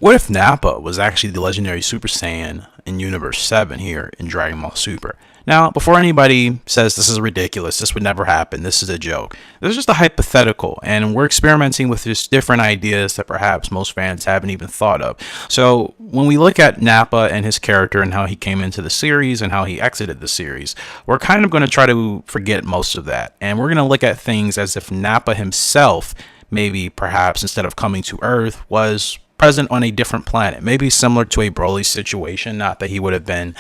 What if Nappa was actually the legendary Super Saiyan in Universe 7 here in Dragon Ball Super? Now, before anybody says this is ridiculous, this would never happen, this is a joke, this is just a hypothetical, and we're experimenting with just different ideas that perhaps most fans haven't even thought of. So, when we look at Nappa and his character and how he came into the series and how he exited the series, we're kind of going to try to forget most of that, and we're going to look at things as if Nappa himself, maybe perhaps instead of coming to Earth, was present on a different planet, maybe similar to a Broly situation. Not that he would have been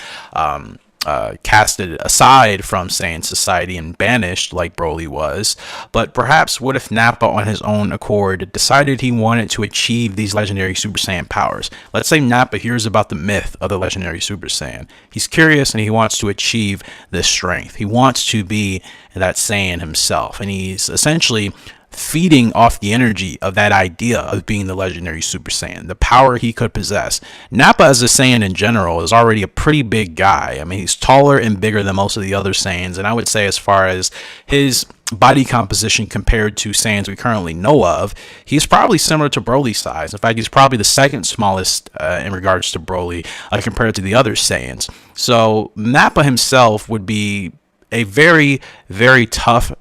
casted aside from Saiyan society and banished like Broly was, but perhaps what if Nappa on his own accord decided he wanted to achieve these legendary Super Saiyan powers? Let's say Nappa hears about the myth of the legendary Super Saiyan. He's curious and he wants to achieve this strength. He wants to be that Saiyan himself, and he's essentially feeding off the energy of that idea of being the legendary Super Saiyan, the power he could possess. Nappa as a Saiyan in general is already a pretty big guy. I mean, he's taller and bigger than most of the other Saiyans, and I would say as far as his body composition compared to Saiyans we currently know of, he's probably similar to Broly's size. In fact, he's probably the second smallest in regards to Broly compared to the other Saiyans. So Nappa himself would be a very, very tough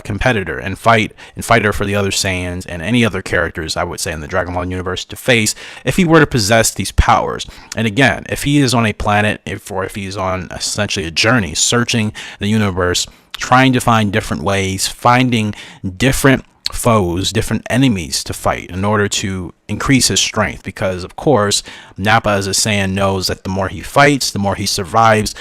competitor and fighter for the other Saiyans and any other characters, I would say, in the Dragon Ball universe to face if he were to possess these powers. And again, if he is on a planet, if he's on essentially a journey searching the universe, trying to find different ways, finding different foes, different enemies to fight in order to increase his strength, because of course Nappa as a Saiyan knows that the more he fights, the more he survives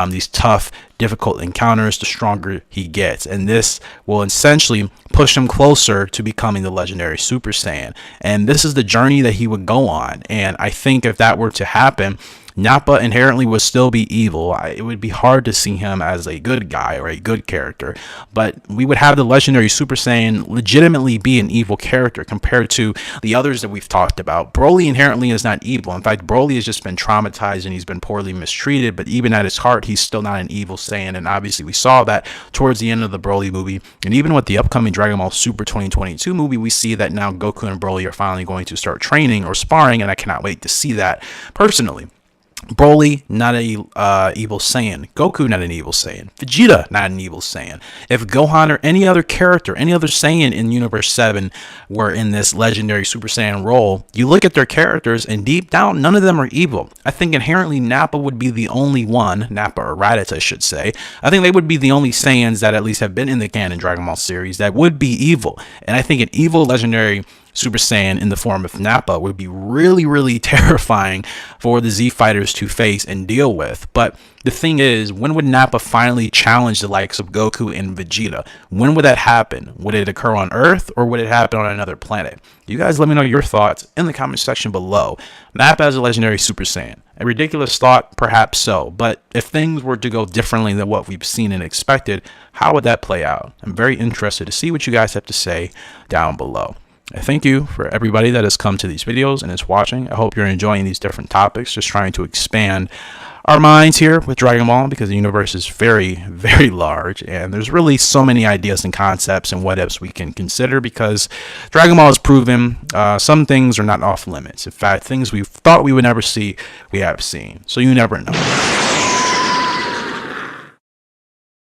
these tough, difficult encounters, the stronger he gets, and this will essentially push him closer to becoming the legendary Super Saiyan. And this is the journey that he would go on, and I think if that were to happen, Nappa inherently would still be evil. It would be hard to see him as a good guy or a good character, but we would have the legendary Super Saiyan legitimately be an evil character compared to the others that we've talked about. Broly inherently is not evil. In fact, Broly has just been traumatized and he's been poorly mistreated, but even at his heart, he's still not an evil Saiyan, and obviously we saw that towards the end of the Broly movie, and even with the upcoming Dragon Ball Super 2022 movie, we see that now Goku and Broly are finally going to start training or sparring, and I cannot wait to see that personally. Broly, not a evil Saiyan. Goku, not an evil Saiyan. Vegeta, not an evil Saiyan. If Gohan or any other character, any other Saiyan in Universe 7 were in this legendary Super Saiyan role, you look at their characters and deep down, none of them are evil. I think inherently Nappa would be the only one, Nappa or Raditz I should say, I think they would be the only Saiyans that at least have been in the canon Dragon Ball series that would be evil. And I think an evil legendary Super Saiyan in the form of Nappa would be really, really terrifying for the Z fighters to face and deal with. But the thing is, when would Nappa finally challenge the likes of Goku and Vegeta? When would that happen? Would it occur on Earth, or would it happen on another planet? You guys let me know your thoughts in the comment section below. Nappa as a legendary Super Saiyan. A ridiculous thought, perhaps so, but if things were to go differently than what we've seen and expected, how would that play out? I'm very interested to see what you guys have to say down below. I thank you for everybody that has come to these videos and is watching. I hope you're enjoying these different topics, just trying to expand our minds here with Dragon Ball, because the universe is very, very large, and there's really so many ideas and concepts and what ifs we can consider, because Dragon Ball has proven some things are not off limits. In fact, things we thought we would never see, we have seen. So you never know.